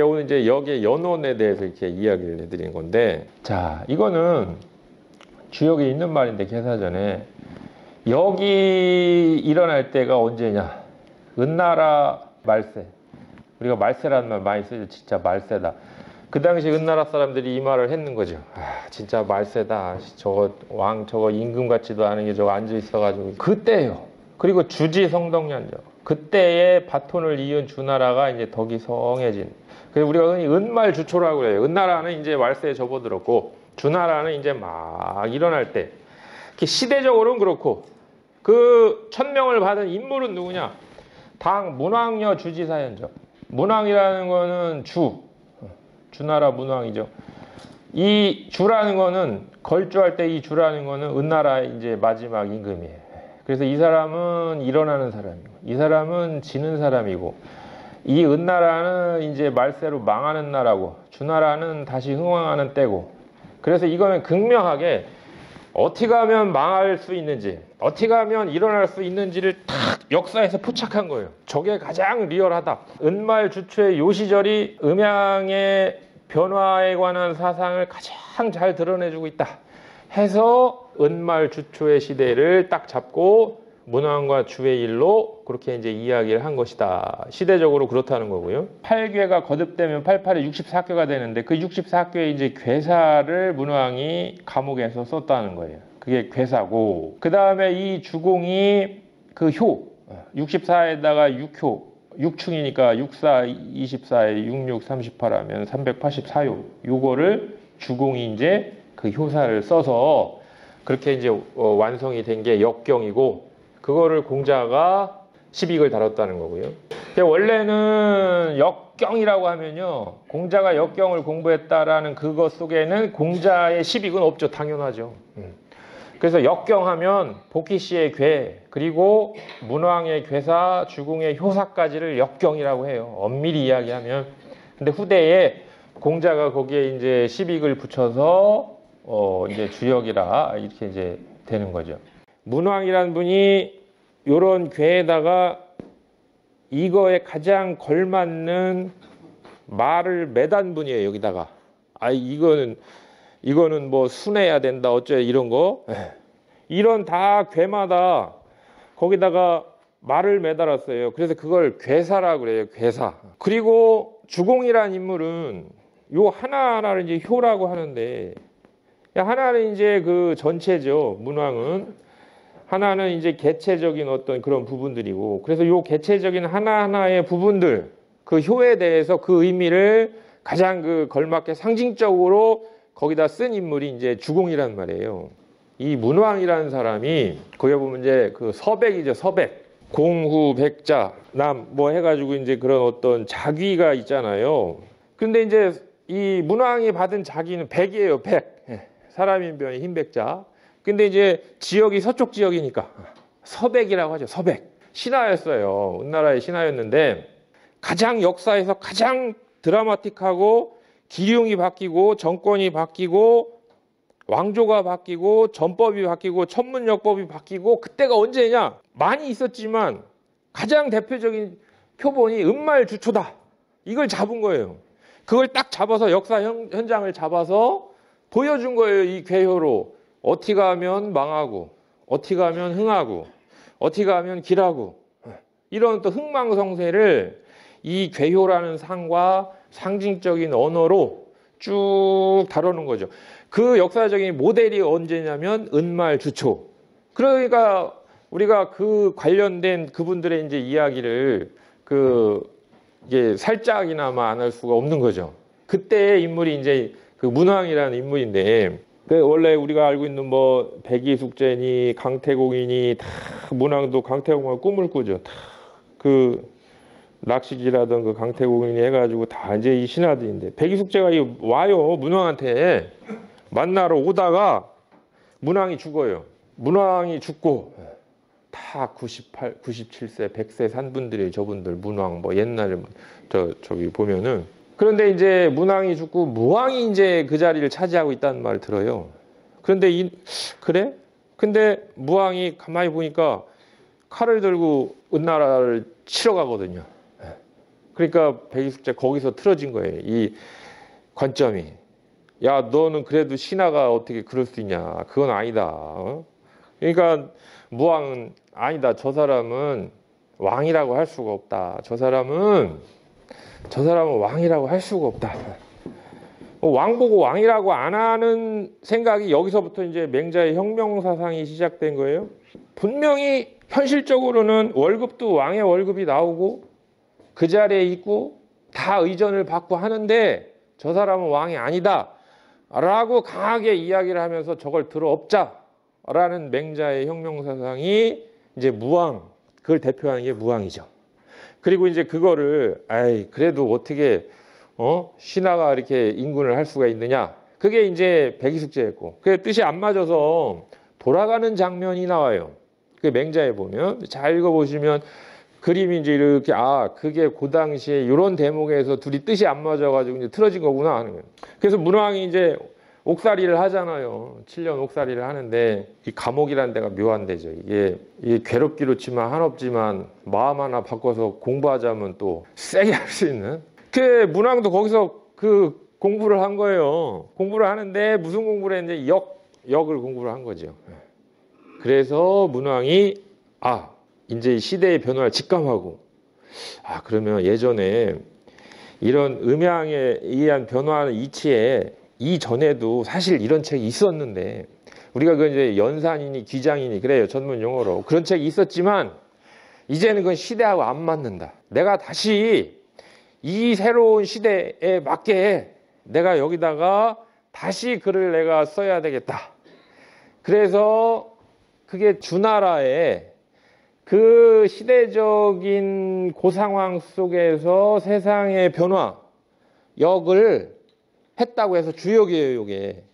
오늘 이제 역의 연원에 대해서 이렇게 이야기를 해드린 건데, 자, 이거는 주역에 있는 말인데, 개사전에 역이 일어날 때가 언제냐? 은나라 말세. 우리가 말세라는 말 많이 쓰죠. 진짜 말세다. 그 당시 은나라 사람들이 이 말을 했는 거죠. 아, 진짜 말세다. 저거 왕 저거 임금 같지도 않은 게 저거 앉아 있어가지고. 그때요. 그리고 주지 성덕년죠. 그때의 바톤을 이은 주나라가 이제 덕이 성해진. 그래서 우리가 흔히 은말주초라고 그래요. 은나라는 이제 말세에 접어들었고, 주나라는 이제 막 일어날 때. 시대적으로는 그렇고, 그 천명을 받은 인물은 누구냐? 당 문왕여 주지사연죠. 문왕이라는 거는 주나라 문왕이죠. 이 주라는 거는, 걸주할 때 이 주라는 거는 은나라의 이제 마지막 임금이에요. 그래서 이 사람은 일어나는 사람이고, 이 사람은 지는 사람이고, 이 은나라는 이제 말세로 망하는 나라고, 주나라는 다시 흥왕하는 때고. 그래서 이거는 극명하게 어떻게 하면 망할 수 있는지, 어떻게 하면 일어날 수 있는지를 딱 역사에서 포착한 거예요. 저게 가장 리얼하다. 은말주초의 요 시절이 음양의 변화에 관한 사상을 가장 잘 드러내주고 있다 해서 은말주초의 시대를 딱 잡고 문왕과 주의 일로 그렇게 이제 이야기를 한 것이다. 시대적으로 그렇다는 거고요. 8괴가 거듭되면 88에 64괴가 되는데, 그 64괴의 이제 괴사를 문왕이 감옥에서 썼다는 거예요. 그게 괴사고, 그 다음에 이 주공이 그 효, 64에다가 6효, 6충이니까 64, 24에 66, 38 하면 384효. 요거를 주공이 이제 그 효사를 써서 그렇게 이제 완성이 된 게 역경이고, 그거를 공자가 10익을 다뤘다는 거고요. 원래는 역경이라고 하면요, 공자가 역경을 공부했다라는 그것 속에는 공자의 10익은 없죠. 당연하죠. 그래서 역경하면 복희씨의 괴, 그리고 문왕의 괴사, 주공의 효사까지를 역경이라고 해요. 엄밀히 이야기하면. 근데 후대에 공자가 거기에 이제 10익을 붙여서 이제 주역이라 이렇게 이제 되는 거죠. 문왕이라는 분이 요런 괴에다가 이거에 가장 걸맞는 말을 매단 분이에요. 여기다가. 아, 이거는 뭐 순해야 된다 어째 이런 거. 이런 다 괴마다 거기다가 말을 매달았어요. 그래서 그걸 괴사라고 그래요. 괴사. 그리고 주공이라는 인물은 요 하나하나를 이제 효라고 하는데, 하나는 이제 그 전체죠. 문왕은. 하나는 이제 개체적인 어떤 그런 부분들이고, 그래서 요 개체적인 하나하나의 부분들, 그 효에 대해서 그 의미를 가장 그 걸맞게 상징적으로 거기다 쓴 인물이 이제 주공이란 말이에요. 이 문왕이라는 사람이, 거기 보면 이제 그 서백이죠. 서백. 공후, 백자, 남, 뭐 해가지고 이제 그런 어떤 자귀가 있잖아요. 근데 이제 이 문왕이 받은 자귀는 백이에요. 백. 사람인 변이 흰백자. 근데 이제 지역이 서쪽 지역이니까 서백이라고 하죠. 서백. 신하였어요. 은나라의 신하였는데, 가장 역사에서 가장 드라마틱하고 기륭이 바뀌고 정권이 바뀌고 왕조가 바뀌고 전법이 바뀌고 천문역법이 바뀌고, 그때가 언제냐? 많이 있었지만 가장 대표적인 표본이 은말주초다. 이걸 잡은 거예요. 그걸 딱 잡아서 역사 현장을 잡아서 보여준 거예요. 이 괴효로. 어떻게 하면 망하고, 어떻게 하면 흥하고, 어떻게 하면 길하고, 이런 또 흥망성쇠를 이 괴효라는 상과 상징적인 언어로 쭉 다루는 거죠. 그 역사적인 모델이 언제냐면 은말주초. 그러니까 우리가 그 관련된 그분들의 이제 이야기를 이게 살짝이나마 안 할 수가 없는 거죠. 그때의 인물이 이제 그 문왕이라는 인물인데, 원래 우리가 알고 있는 뭐 백이숙제니 강태공이니 다 문왕도 강태공을 꿈을 꾸죠. 다 그 낚시질하던 그 강태공이니 해가지고 다 이제 이 신하들인데, 백이숙제가 와요. 문왕한테 만나러 오다가 문왕이 죽어요. 문왕이 죽고 다 98, 97세, 100세 산 분들이 저분들 문왕 뭐 옛날에 저기 보면은. 그런데 이제 문왕이 죽고 무왕이 이제 그 자리를 차지하고 있다는 말을 들어요. 그런데 그래? 근데 무왕이 가만히 보니까 칼을 들고 은나라를 치러 가거든요. 그러니까 백이숙제 거기서 틀어진 거예요. 이 관점이. 야, 너는 그래도 신하가 어떻게 그럴 수 있냐. 그건 아니다. 어? 그러니까 무왕은 아니다. 저 사람은 왕이라고 할 수가 없다. 저 사람은 왕이라고 할 수가 없다. 왕 보고 왕이라고 안 하는 생각이 여기서부터 이제 맹자의 혁명 사상이 시작된 거예요. 분명히 현실적으로는 월급도 왕의 월급이 나오고 그 자리에 있고 다 의전을 받고 하는데 저 사람은 왕이 아니다 라고 강하게 이야기를 하면서 저걸 들어엎자라는 맹자의 혁명 사상이 이제 무왕, 그걸 대표하는 게 무왕이죠. 그리고 이제 그거를 그래도 어떻게 신하가 이렇게 인군을 할 수가 있느냐. 그게 이제 백이숙제였고, 그 뜻이 안 맞아서 돌아가는 장면이 나와요. 그 맹자에 보면 잘 읽어보시면 그림이 이제 이렇게 그게 그 당시에 이런 대목에서 둘이 뜻이 안 맞아가지고 이제 틀어진 거구나 하는 거예요. 그래서 문왕이 이제 옥살이를 하잖아요. 7년 옥살이를 하는데 이 감옥이라는 데가 묘한 데죠. 이게 괴롭기로 치면 한없지만 마음 하나 바꿔서 공부하자면 또 세게 할 수 있는. 그 문왕도 거기서 그 공부를 한 거예요. 공부를 하는데 무슨 공부를 했는데 역을 공부를 한 거죠. 그래서 문왕이 이제 이 시대의 변화를 직감하고 그러면 예전에 이런 음양에 의한 변화하는 이치에 이전에도 사실 이런 책이 있었는데 우리가 그 이제 연산이니 귀장이니 그래요. 전문 용어로. 그런 책이 있었지만 이제는 그건 시대하고 안 맞는다. 내가 다시 이 새로운 시대에 맞게 내가 여기다가 다시 글을 내가 써야 되겠다. 그래서 그게 주나라의 그 시대적인 고상황 속에서 세상의 변화, 역을 했다고 해서 주역이에요, 이게.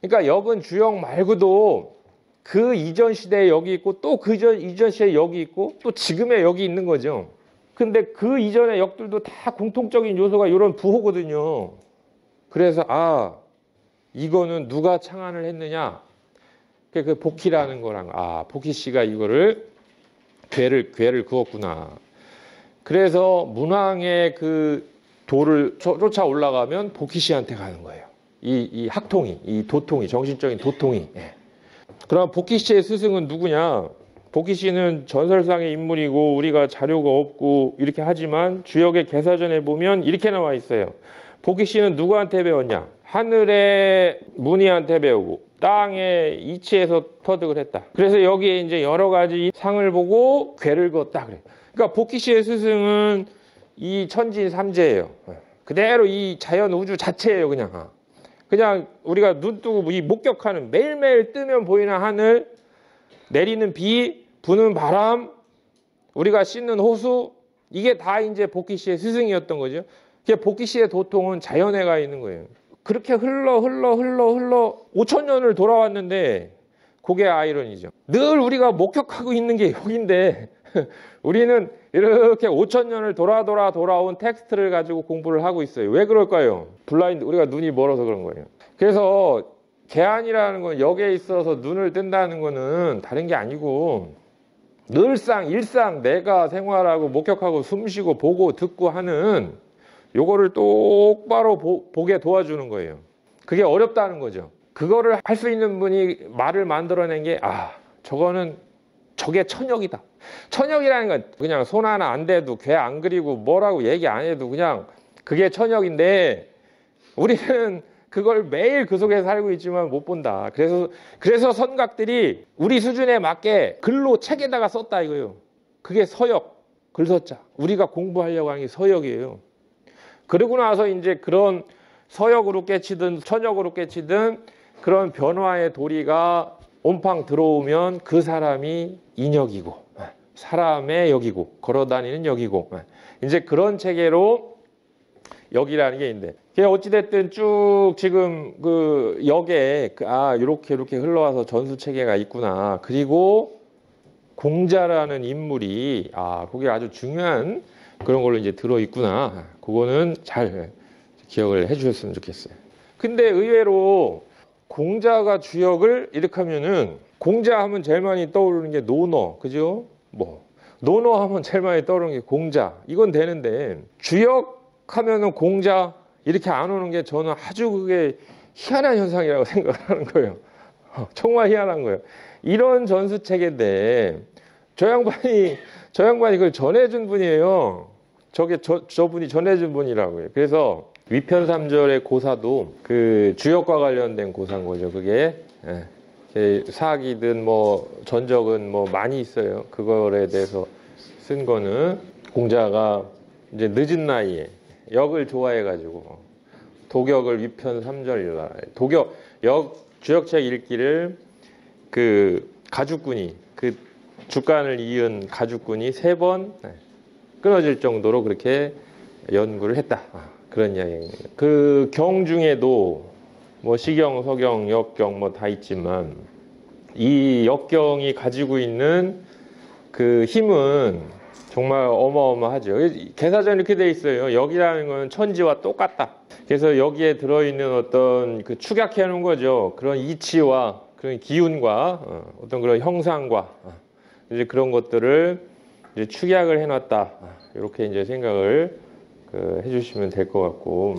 그러니까 역은 주역 말고도 그 이전 시대에 역이 있고 또 그 이전 시대에 역이 있고 또 지금의 역이 있는 거죠. 근데 그 이전의 역들도 다 공통적인 요소가 이런 부호거든요. 그래서 이거는 누가 창안을 했느냐? 그 복희라는 거랑 복희 씨가 이거를 괴를 그었구나. 그래서 문왕의 그 도를 쫓아 올라가면 복희 씨한테 가는 거예요. 이 학통이, 이 도통이, 정신적인 도통이. 그럼 복희 씨의 스승은 누구냐? 복희 씨는 전설상의 인물이고 우리가 자료가 없고 이렇게 하지만 주역의 개사전에 보면 이렇게 나와 있어요. 복희 씨는 누구한테 배웠냐? 하늘의 문희한테 배우고 땅의 이치에서 터득을 했다. 그래서 여기에 이제 여러 가지 상을 보고 괴를 그었다 그래. 그러니까 복희 씨의 스승은 이 천지 삼재예요. 그대로 이 자연 우주 자체예요, 그냥. 그냥 우리가 눈 뜨고 이 목격하는 매일매일 뜨면 보이는 하늘, 내리는 비, 부는 바람, 우리가 씻는 호수, 이게 다 이제 복희 씨의 스승이었던 거죠. 복희 씨의 도통은 자연에 가 있는 거예요. 그렇게 흘러 5천년을 돌아왔는데 그게 아이러니죠. 늘 우리가 목격하고 있는 게 여기인데 우리는 이렇게 5천년을 돌아온 텍스트를 가지고 공부를 하고 있어요. 왜 그럴까요? 블라인드, 우리가 눈이 멀어서 그런 거예요. 그래서 개안이라는 건 역에 있어서 눈을 뜬다는 거는 다른 게 아니고 늘상 일상 내가 생활하고 목격하고 숨쉬고 보고 듣고 하는 요거를 똑바로 보게 도와주는 거예요. 그게 어렵다는 거죠. 그거를 할 수 있는 분이 말을 만들어낸 게 저게 천역이다. 천역이라는 건 그냥 손 하나 안 대도 괴 안 그리고 뭐라고 얘기 안 해도 그냥 그게 천역인데 우리는 그걸 매일 그 속에 살고 있지만 못 본다. 그래서 선각들이 우리 수준에 맞게 글로 책에다가 썼다 이거예요. 그게 서역, 글서자. 우리가 공부하려고 하는 게 서역이에요. 그러고 나서 이제 그런 서역으로 깨치든 천역으로 깨치든 그런 변화의 도리가 온팡 들어오면 그 사람이 인역이고 사람의 역이고 걸어다니는 역이고 이제 그런 체계로 역이라는 게 있는데 어찌됐든 쭉 지금 그 역에 이렇게 흘러와서 전수 체계가 있구나. 그리고 공자라는 인물이 그게 아주 중요한 그런 걸로 이제 들어있구나. 그거는 잘 기억을 해주셨으면 좋겠어요. 근데 의외로 공자가 주역을 이렇게 하면은 공자 하면 제일 많이 떠오르는 게 논어, 그죠? 논어하면 제일 많이 떠오르는 게 공자. 이건 되는데 주역하면은 공자 이렇게 안 오는 게 저는 아주 그게 희한한 현상이라고 생각하는 거예요. 정말 희한한 거예요. 이런 전수책인데 저 양반이 그걸 전해준 분이에요. 저분이 전해준 분이라고요. 그래서 위편 3절의 고사도 그 주역과 관련된 고사인 거죠. 그게 사기든 뭐 전적은 뭐 많이 있어요. 그거에 대해서 쓴 거는 공자가 이제 늦은 나이에 역을 좋아해가지고 도격을 위편 3절이라 주역책 읽기를 그 가죽꾼이 그 주간을 이은 가죽꾼이 3번 끊어질 정도로 그렇게 연구를 했다. 그런 이야기입니다. 그 경 중에도 뭐 시경, 서경, 역경 뭐 다 있지만 이 역경이 가지고 있는 그 힘은 정말 어마어마하죠. 개사전 이렇게 돼 있어요. 역이라는 건 천지와 똑같다. 그래서 여기에 들어있는 어떤 그 축약해 놓은 거죠. 그런 이치와 그런 기운과 어떤 그런 형상과 이제 그런 것들을 이제 축약을 해놨다. 이렇게 이제 생각을 해주시면 될 것 같고.